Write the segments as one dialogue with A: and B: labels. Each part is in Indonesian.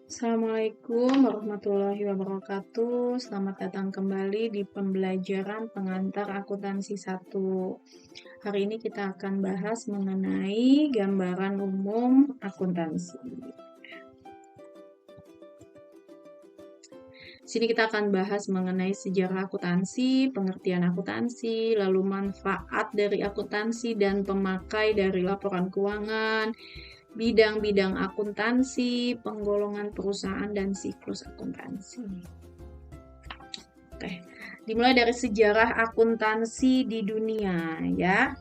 A: Assalamualaikum warahmatullahi wabarakatuh. Selamat datang kembali di pembelajaran pengantar akuntansi 1. Hari ini kita akan bahas mengenai gambaran umum akuntansi. Sini kita akan bahas mengenai sejarah akuntansi, pengertian akuntansi, lalu manfaat dari akuntansi dan pemakai dari laporan keuangan, bidang-bidang akuntansi, penggolongan perusahaan, dan siklus akuntansi. Oke, dimulai dari sejarah akuntansi di dunia ya.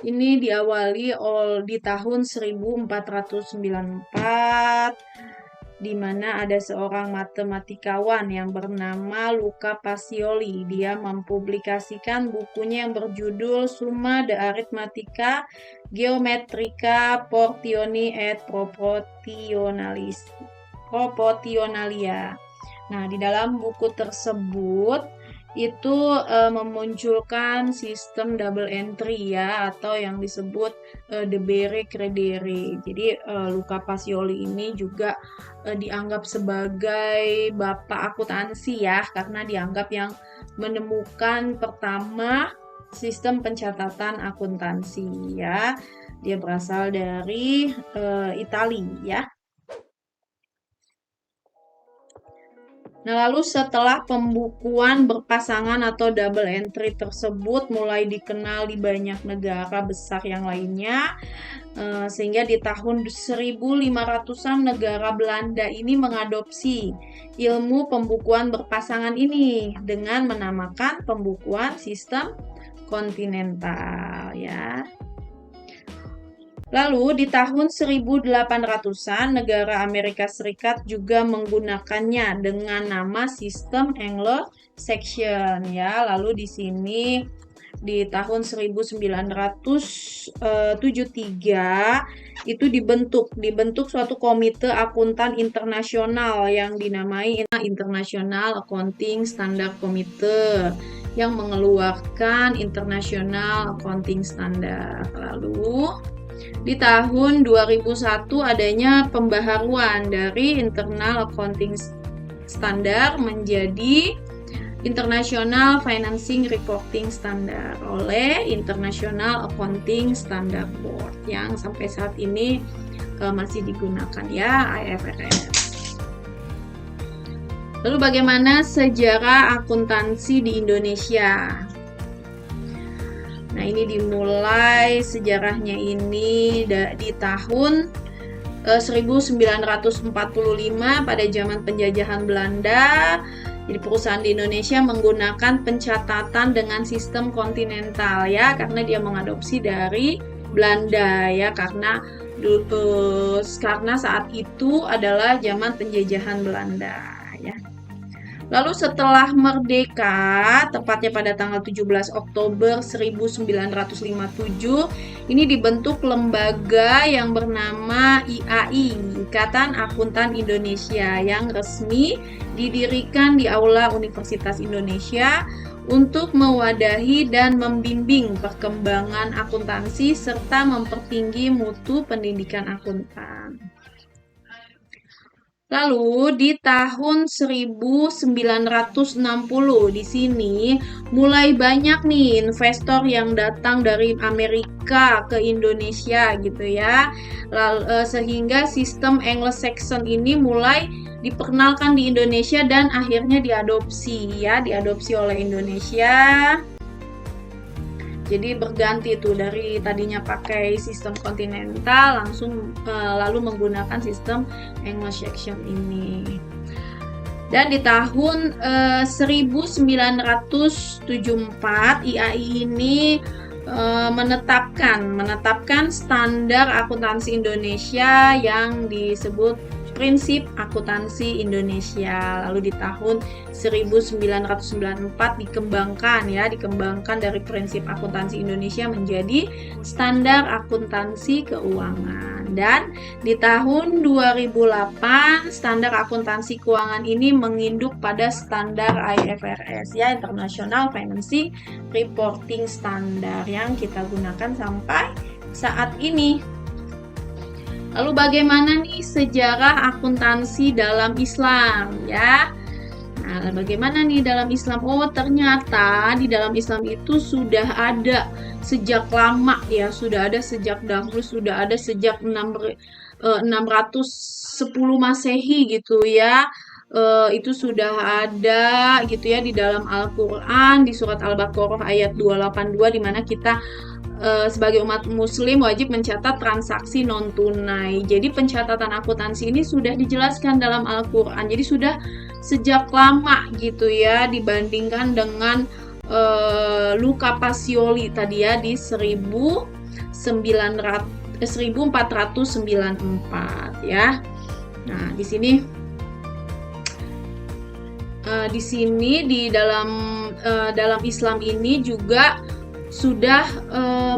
A: Ini diawali di tahun 1494, di mana ada seorang matematikawan yang bernama Luca Pacioli. Dia mempublikasikan bukunya yang berjudul Summa de Arithmetica Geometrica Portioni et Proportionalia. Nah, di dalam buku tersebut itu memunculkan sistem double entry ya, atau yang disebut debere credere. Jadi Luca Pacioli ini juga dianggap sebagai bapak akuntansi ya, karena dianggap yang menemukan pertama sistem pencatatan akuntansi ya. Dia berasal dari Italia ya. Nah, lalu setelah pembukuan berpasangan atau double entry tersebut mulai dikenal di banyak negara besar yang lainnya, sehingga di tahun 1500-an negara Belanda ini mengadopsi ilmu pembukuan berpasangan ini dengan menamakan pembukuan sistem kontinental ya. Lalu di tahun 1800-an negara Amerika Serikat juga menggunakannya dengan nama sistem Anglo-Saxon ya. Lalu di sini di tahun 1973 itu dibentuk suatu komite akuntan internasional yang dinamai International Accounting Standard Committee yang mengeluarkan International Accounting Standard. Lalu di tahun 2001 adanya pembaharuan dari Internal Accounting Standard menjadi International Financing Reporting Standard oleh International Accounting Standard Board yang sampai saat ini masih digunakan ya, IFRS. Lalu bagaimana sejarah akuntansi di Indonesia? Nah, ini dimulai sejarahnya ini di tahun 1945 pada zaman penjajahan Belanda. Jadi perusahaan di Indonesia menggunakan pencatatan dengan sistem kontinental ya, karena dia mengadopsi dari Belanda ya, karena saat itu adalah zaman penjajahan Belanda ya. Lalu setelah merdeka, tepatnya pada tanggal 17 Oktober 1957, ini dibentuk lembaga yang bernama IAI, Ikatan Akuntan Indonesia, yang resmi didirikan di Aula Universitas Indonesia untuk mewadahi dan membimbing perkembangan akuntansi serta mempertinggi mutu pendidikan akuntan. Lalu di tahun 1960 di sini mulai banyak nih investor yang datang dari Amerika ke Indonesia gitu ya. Sehingga sistem Anglo-Saxon ini mulai diperkenalkan di Indonesia dan akhirnya diadopsi oleh Indonesia. Jadi berganti tuh dari tadinya pakai sistem kontinental lalu menggunakan sistem Anglo-Saxon ini. Dan di tahun 1974 IAI ini menetapkan standar akuntansi Indonesia yang disebut Prinsip Akuntansi Indonesia. Lalu di tahun 1994 dikembangkan dari Prinsip Akuntansi Indonesia menjadi Standar Akuntansi Keuangan. Dan di tahun 2008 Standar Akuntansi Keuangan ini menginduk pada standar IFRS ya, International Financing Reporting Standard, yang kita gunakan sampai saat ini. Lalu bagaimana nih sejarah akuntansi dalam Islam ya? Nah, bagaimana nih dalam Islam? Oh, ternyata di dalam Islam itu sudah ada sejak lama ya, sudah ada sejak dahulu, sudah ada sejak 610 Masehi gitu ya. Itu sudah ada gitu ya di dalam Al-Qur'an di surat Al-Baqarah ayat 282 di mana kita sebagai umat muslim wajib mencatat transaksi non tunai. Jadi pencatatan akuntansi ini sudah dijelaskan dalam Al-Qur'an. Jadi sudah sejak lama gitu ya dibandingkan dengan Luca Pacioli tadi ya di 1494 ya. Nah, di sini di dalam Islam ini juga sudah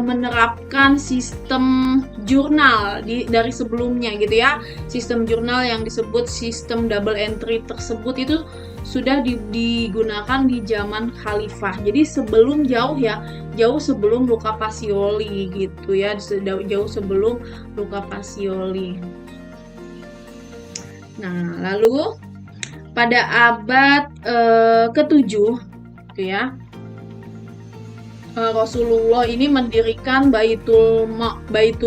A: menerapkan sistem jurnal dari sebelumnya gitu ya. Sistem jurnal yang disebut sistem double entry tersebut itu sudah digunakan di zaman khalifah. Jadi sebelum jauh sebelum Luca Pacioli gitu ya, jauh sebelum Luca Pacioli. Nah, lalu pada abad ke-7 gitu ya, Rasulullah ini mendirikan Baitul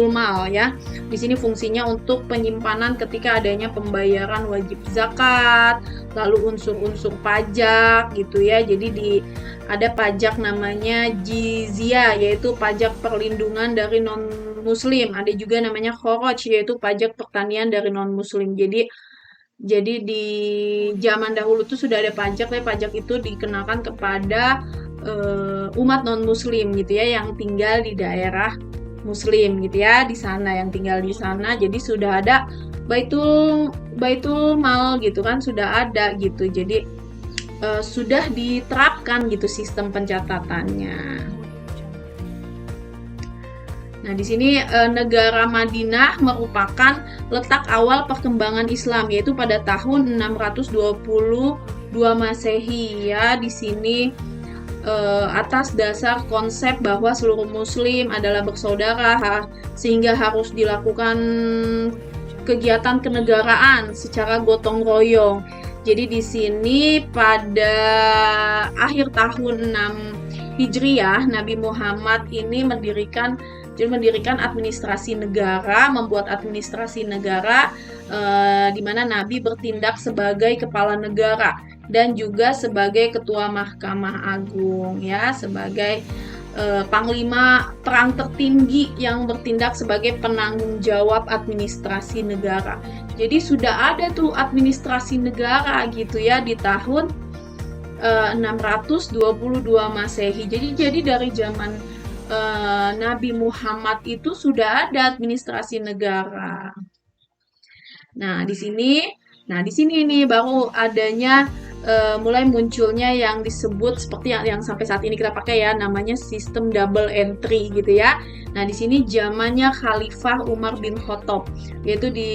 A: Mal ya. Di sini fungsinya untuk penyimpanan ketika adanya pembayaran wajib zakat, lalu unsur-unsur pajak gitu ya. Jadi ada pajak namanya jizyah yaitu pajak perlindungan dari non muslim. Ada juga namanya khoroj yaitu pajak pertanian dari non muslim. Jadi di zaman dahulu tuh sudah ada pajak, tapi pajak itu dikenakan kepada umat non muslim gitu ya yang tinggal di daerah muslim gitu ya, di sana yang tinggal di sana. Jadi sudah ada Baitul Mal gitu kan, sudah ada gitu. Jadi sudah diterapkan gitu sistem pencatatannya. Nah, di sini negara Madinah merupakan letak awal perkembangan Islam yaitu pada tahun 622 Masehi ya. Di sini atas dasar konsep bahwa seluruh muslim adalah bersaudara sehingga harus dilakukan kegiatan kenegaraan secara gotong royong. Jadi di sini pada akhir tahun 6 Hijriah Nabi Muhammad ini mendirikan administrasi negara, membuat administrasi negara di mana Nabi bertindak sebagai kepala negara dan juga sebagai ketua Mahkamah Agung ya, sebagai panglima perang tertinggi yang bertindak sebagai penanggung jawab administrasi negara. Jadi sudah ada tuh administrasi negara gitu ya di tahun 622 Masehi. Jadi dari zaman Nabi Muhammad itu sudah ada administrasi negara. Nah, di sini nih baru adanya mulai munculnya yang disebut seperti yang sampai saat ini kita pakai ya, namanya sistem double entry gitu ya. Nah, di sini zamannya Khalifah Umar bin Khattab, yaitu di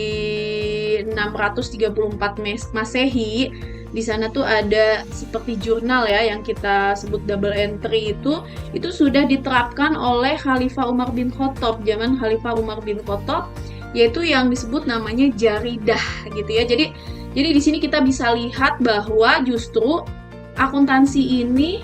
A: 634 Masehi. Di sana tuh ada seperti jurnal ya yang kita sebut double entry itu sudah diterapkan oleh Khalifah Umar bin Khattab, zaman Khalifah Umar bin Khattab, yaitu yang disebut namanya jaridah gitu ya. Jadi di sini kita bisa lihat bahwa justru akuntansi ini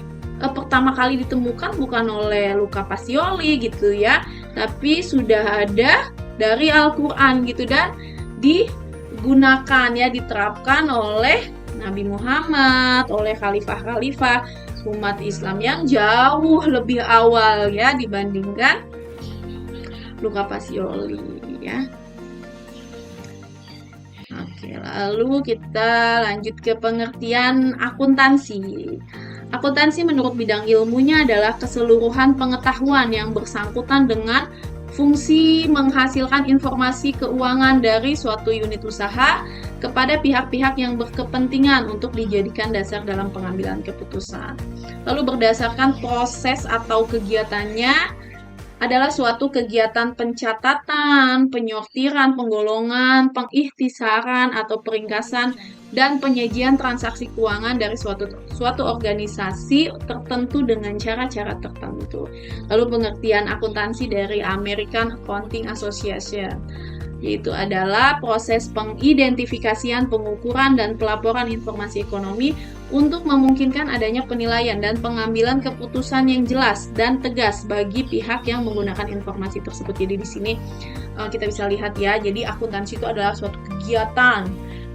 A: pertama kali ditemukan bukan oleh Luca Pacioli gitu ya, tapi sudah ada dari Al-Qur'an gitu dan digunakan ya, diterapkan oleh Nabi Muhammad, oleh khalifah-khalifah umat Islam yang jauh lebih awal ya dibandingkan Luca Pacioli ya. Oke, lalu kita lanjut ke pengertian akuntansi. Akuntansi menurut bidang ilmunya adalah keseluruhan pengetahuan yang bersangkutan dengan fungsi menghasilkan informasi keuangan dari suatu unit usaha kepada pihak-pihak yang berkepentingan untuk dijadikan dasar dalam pengambilan keputusan. Lalu berdasarkan proses atau kegiatannya adalah suatu kegiatan pencatatan, penyortiran, penggolongan, pengikhtisaran atau peringkasan dan penyajian transaksi keuangan dari suatu organisasi tertentu dengan cara-cara tertentu. Lalu pengertian akuntansi dari American Accounting Association. yaitu adalah proses pengidentifikasian, pengukuran, dan pelaporan informasi ekonomi untuk memungkinkan adanya penilaian dan pengambilan keputusan yang jelas dan tegas bagi pihak yang menggunakan informasi tersebut. Jadi di sini kita bisa lihat ya, jadi akuntansi itu adalah suatu kegiatan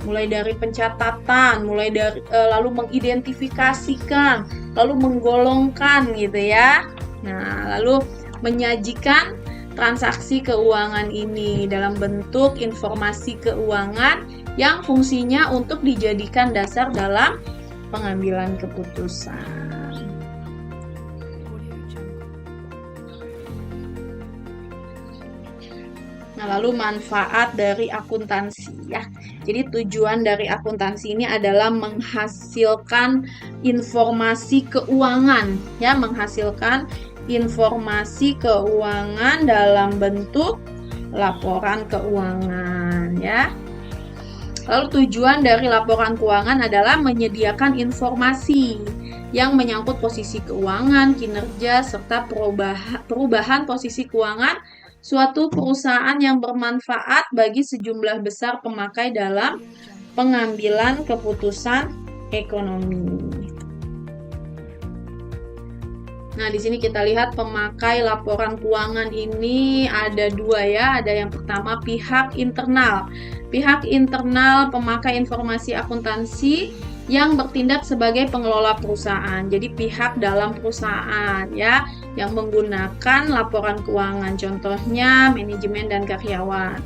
A: mulai dari pencatatan, mulai dari lalu mengidentifikasikan, lalu menggolongkan gitu ya. Nah, lalu menyajikan transaksi keuangan ini dalam bentuk informasi keuangan yang fungsinya untuk dijadikan dasar dalam pengambilan keputusan. Nah, lalu manfaat dari akuntansi ya. Jadi tujuan dari akuntansi ini adalah menghasilkan informasi keuangan ya, menghasilkan informasi keuangan dalam bentuk laporan keuangan ya. Lalu tujuan dari laporan keuangan adalah menyediakan informasi yang menyangkut posisi keuangan, kinerja, serta perubahan posisi keuangan suatu perusahaan yang bermanfaat bagi sejumlah besar pemakai dalam pengambilan keputusan ekonomi. Nah, di sini kita lihat pemakai laporan keuangan ini ada dua ya. Ada yang pertama pihak internal. Pihak internal pemakai informasi akuntansi yang bertindak sebagai pengelola perusahaan. Jadi pihak dalam perusahaan ya yang menggunakan laporan keuangan. Contohnya manajemen dan karyawan.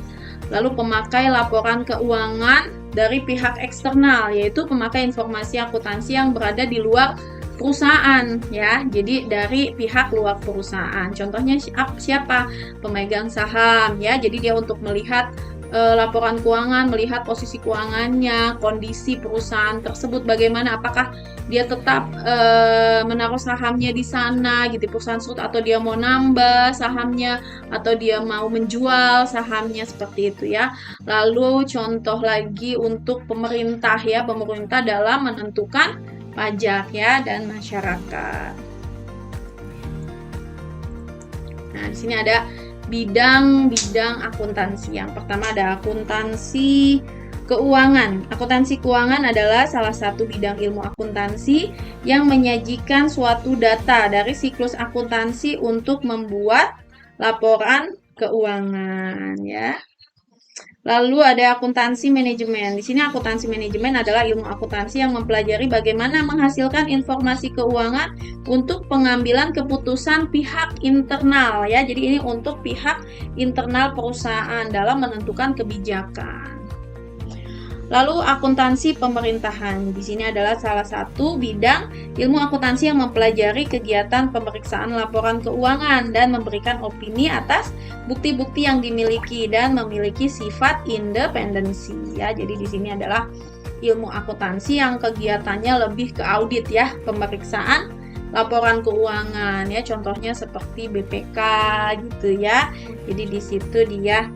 A: Lalu pemakai laporan keuangan dari pihak eksternal, yaitu pemakai informasi akuntansi yang berada di luar perusahaan ya, jadi dari pihak luar perusahaan. Contohnya siapa? Pemegang saham ya, jadi dia untuk melihat laporan keuangan, melihat posisi keuangannya, kondisi perusahaan tersebut bagaimana, apakah dia tetap menaruh sahamnya di sana gitu perusahaan tersebut, atau dia mau nambah sahamnya, atau dia mau menjual sahamnya, seperti itu ya. Lalu contoh lagi untuk pemerintah ya, pemerintah dalam menentukan pajak ya dan masyarakat. Nah, di sini ada bidang-bidang akuntansi. Yang pertama ada akuntansi keuangan. Akuntansi keuangan adalah salah satu bidang ilmu akuntansi yang menyajikan suatu data dari siklus akuntansi untuk membuat laporan keuangan ya. Lalu ada akuntansi manajemen. Di sini akuntansi manajemen adalah ilmu akuntansi yang mempelajari bagaimana menghasilkan informasi keuangan untuk pengambilan keputusan pihak internal ya. Jadi ini untuk pihak internal perusahaan dalam menentukan kebijakan. Lalu akuntansi pemerintahan. Di sini adalah salah satu bidang ilmu akuntansi yang mempelajari kegiatan pemeriksaan laporan keuangan dan memberikan opini atas bukti-bukti yang dimiliki dan memiliki sifat independensi ya. Jadi di sini adalah ilmu akuntansi yang kegiatannya lebih ke audit ya, pemeriksaan laporan keuangan ya. Contohnya seperti BPK gitu ya. Jadi di situ dia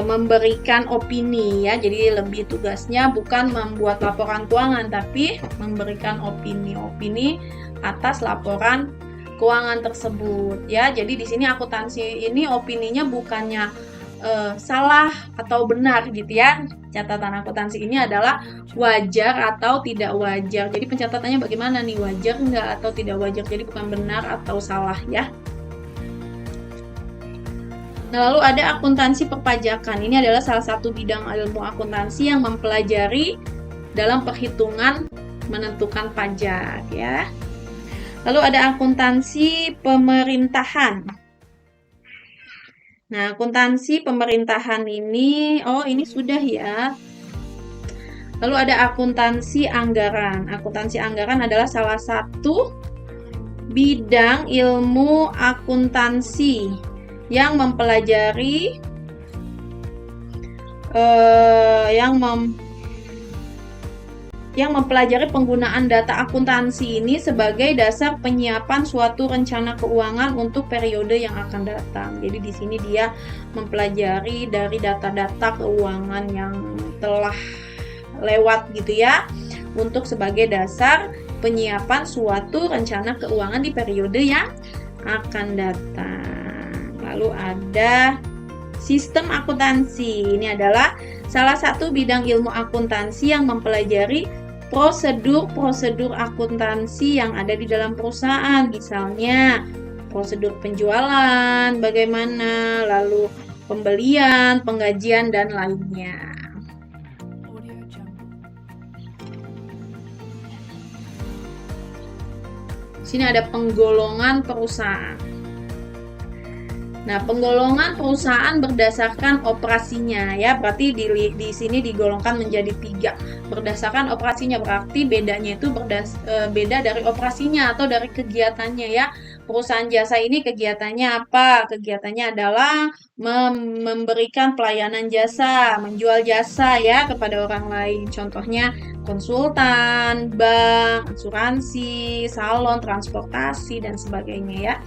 A: memberikan opini ya, jadi lebih tugasnya bukan membuat laporan keuangan tapi memberikan opini atas laporan keuangan tersebut ya. Jadi di sini akuntansi ini opininya bukannya salah atau benar gitu ya. Catatan akuntansi ini adalah wajar atau tidak wajar. Jadi pencatatannya bagaimana nih, wajar enggak atau tidak wajar. Jadi bukan benar atau salah ya. Nah, lalu ada akuntansi perpajakan. Ini adalah salah satu bidang ilmu akuntansi yang mempelajari dalam perhitungan menentukan pajak ya. Lalu ada akuntansi pemerintahan. Nah, akuntansi pemerintahan ini, ini sudah ya. Lalu ada akuntansi anggaran. Akuntansi anggaran adalah salah satu bidang ilmu akuntansi yang mempelajari yang mempelajari penggunaan data akuntansi ini sebagai dasar penyiapan suatu rencana keuangan untuk periode yang akan datang. Jadi di sini dia mempelajari dari data-data keuangan yang telah lewat gitu ya, untuk sebagai dasar penyiapan suatu rencana keuangan di periode yang akan datang. Lalu ada Sistem akuntansi ini adalah salah satu bidang ilmu akuntansi yang mempelajari prosedur-prosedur akuntansi yang ada di dalam perusahaan. Misalnya, prosedur penjualan, bagaimana, lalu pembelian, penggajian, dan lainnya. Sini ada penggolongan perusahaan. Nah, penggolongan perusahaan berdasarkan operasinya ya, berarti di sini digolongkan menjadi 3. Berdasarkan operasinya berarti bedanya itu beda dari operasinya atau dari kegiatannya ya. Perusahaan jasa ini kegiatannya apa? Kegiatannya adalah memberikan pelayanan jasa, menjual jasa ya kepada orang lain. Contohnya konsultan, bank, asuransi, salon, transportasi, dan sebagainya ya.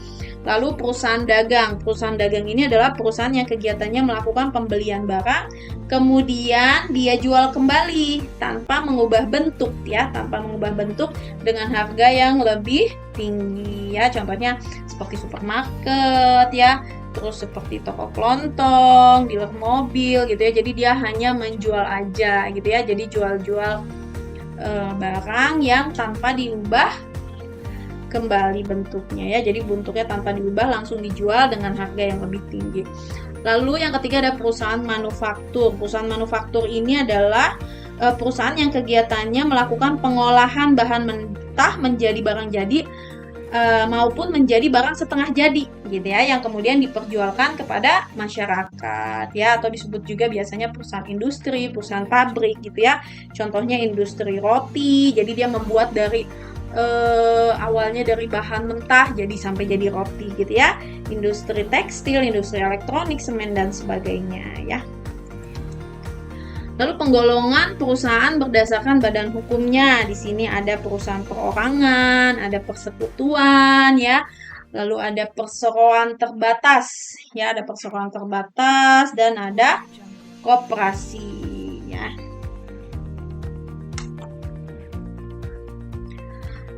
A: Lalu perusahaan dagang. Perusahaan dagang ini adalah perusahaan yang kegiatannya melakukan pembelian barang, kemudian dia jual kembali tanpa mengubah bentuk ya, tanpa mengubah bentuk dengan harga yang lebih tinggi ya. Contohnya seperti supermarket ya, terus seperti toko kelontong, dealer mobil gitu ya. Jadi dia hanya menjual aja gitu ya. Jadi jual-jual barang yang tanpa diubah kembali bentuknya ya, jadi bentuknya tanpa diubah langsung dijual dengan harga yang lebih tinggi. Lalu yang ketiga ada perusahaan manufaktur. Perusahaan manufaktur ini adalah perusahaan yang kegiatannya melakukan pengolahan bahan mentah menjadi barang jadi maupun menjadi barang setengah jadi gitu ya, yang kemudian diperjualkan kepada masyarakat ya, atau disebut juga biasanya perusahaan industri, perusahaan pabrik gitu ya. Contohnya industri roti, jadi dia membuat dari awalnya dari bahan mentah sampai jadi roti gitu ya. Industri tekstil, industri elektronik, semen, dan sebagainya ya. Lalu penggolongan perusahaan berdasarkan badan hukumnya. Di sini ada perusahaan perorangan, ada persekutuan ya. Lalu ada perseroan terbatas ya, ada perseroan terbatas dan ada koperasi ya.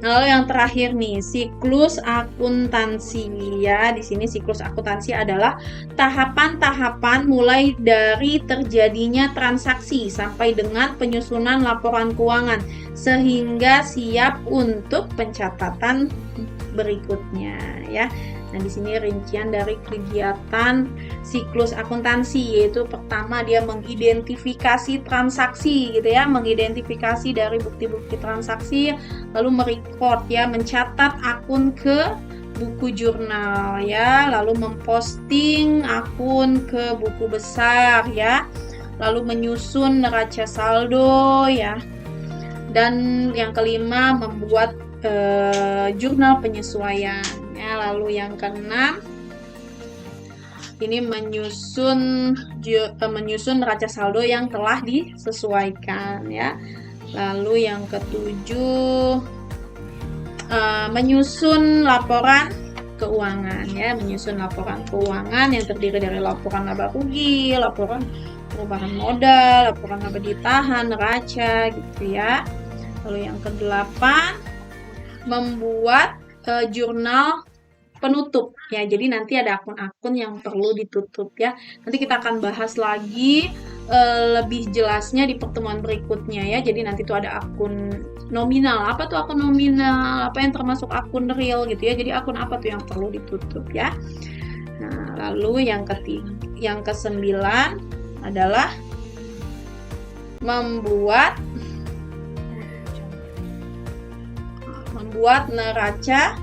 A: Lalu yang terakhir nih, siklus akuntansi ya. Di sini siklus akuntansi adalah tahapan-tahapan mulai dari terjadinya transaksi sampai dengan penyusunan laporan keuangan sehingga siap untuk pencatatan berikutnya ya. Nah, di sini rincian dari kegiatan siklus akuntansi, yaitu pertama dia mengidentifikasi transaksi gitu ya, mengidentifikasi dari bukti-bukti transaksi, lalu merecord ya, mencatat akun ke buku jurnal ya, lalu memposting akun ke buku besar ya, lalu menyusun neraca saldo ya. Dan yang kelima membuat jurnal penyesuaian. Lalu yang keenam ini menyusun neraca saldo yang telah disesuaikan ya. Lalu yang ketujuh menyusun laporan keuangan ya, menyusun laporan keuangan yang terdiri dari laporan laba rugi, laporan perubahan modal, laporan laba ditahan, neraca gitu ya. Lalu yang kedelapan membuat jurnal penutup ya, jadi nanti ada akun-akun yang perlu ditutup ya. Nanti kita akan bahas lagi lebih jelasnya di pertemuan berikutnya ya. Jadi nanti tuh ada akun nominal. Apa tuh akun nominal? Apa yang termasuk akun real gitu ya. Jadi akun apa tuh yang perlu ditutup ya. Nah, lalu yang kesembilan adalah membuat neraca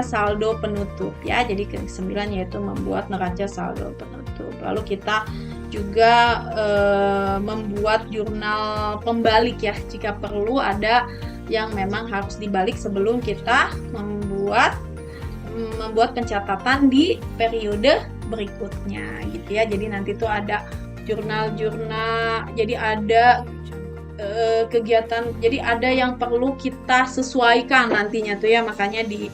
A: saldo penutup ya. Jadi ke-9 yaitu membuat neraca saldo penutup. Lalu kita juga membuat jurnal pembalik ya, jika perlu ada yang memang harus dibalik sebelum kita membuat pencatatan di periode berikutnya gitu ya. Jadi nanti tuh ada jurnal, jadi ada kegiatan, jadi ada yang perlu kita sesuaikan nantinya tuh ya. Makanya di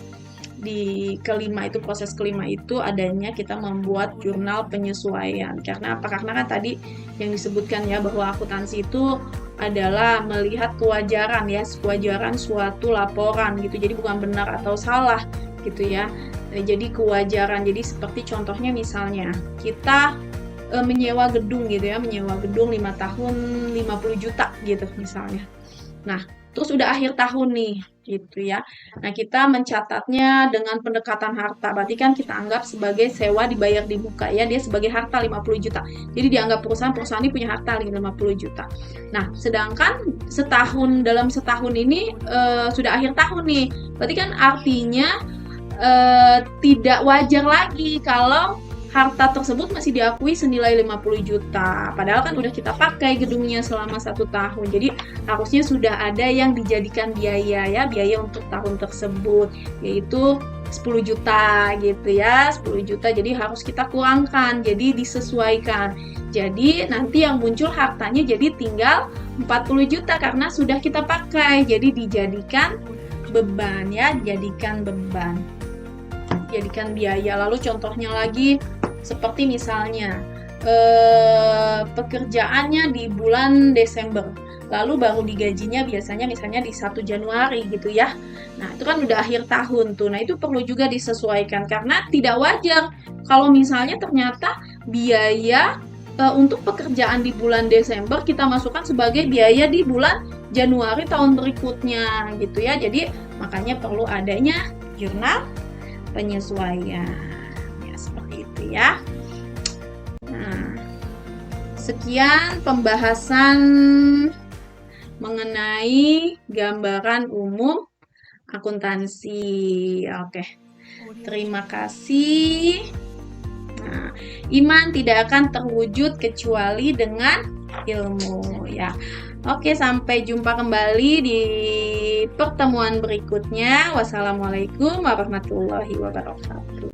A: kelima itu, proses kelima itu adanya kita membuat jurnal penyesuaian. Karena apa? Karena kan tadi yang disebutkan ya, bahwa akuntansi itu adalah melihat kewajaran ya, kewajaran suatu laporan gitu. Jadi bukan benar atau salah, gitu ya. Jadi kewajaran. Jadi seperti contohnya misalnya kita menyewa gedung gitu ya, menyewa gedung 5 tahun 50 juta gitu misalnya. Nah, terus udah akhir tahun nih gitu ya. Nah, kita mencatatnya dengan pendekatan harta. Berarti kan kita anggap sebagai sewa dibayar di muka ya, dia sebagai harta 50 juta. Jadi dianggap perusahaan ini punya harta 50 juta. Nah, sedangkan dalam setahun ini sudah akhir tahun nih. Berarti kan artinya tidak wajar lagi kalau harta tersebut masih diakui senilai 50 juta. Padahal kan udah kita pakai gedungnya selama 1 tahun. Jadi harusnya sudah ada yang dijadikan biaya ya, biaya untuk tahun tersebut, yaitu 10 juta gitu ya, 10 juta. Jadi harus kita kurangkan, jadi disesuaikan. Jadi nanti yang muncul hartanya jadi tinggal 40 juta karena sudah kita pakai. Jadi dijadikan beban ya, jadikan beban. Jadikan biaya. Lalu contohnya lagi seperti misalnya pekerjaannya di bulan Desember, lalu baru digajinya biasanya misalnya di 1 Januari gitu ya. Nah, itu kan udah akhir tahun tuh. Nah, itu perlu juga disesuaikan karena tidak wajar kalau misalnya ternyata biaya untuk pekerjaan di bulan Desember kita masukkan sebagai biaya di bulan Januari tahun berikutnya gitu ya. Jadi makanya perlu adanya jurnal penyesuaian ya, seperti itu ya. Nah, sekian pembahasan mengenai gambaran umum akuntansi. Oke, terima kasih. Nah, iman tidak akan terwujud kecuali dengan ilmu ya. Oke, sampai jumpa kembali di pertemuan berikutnya. Wassalamualaikum warahmatullahi wabarakatuh.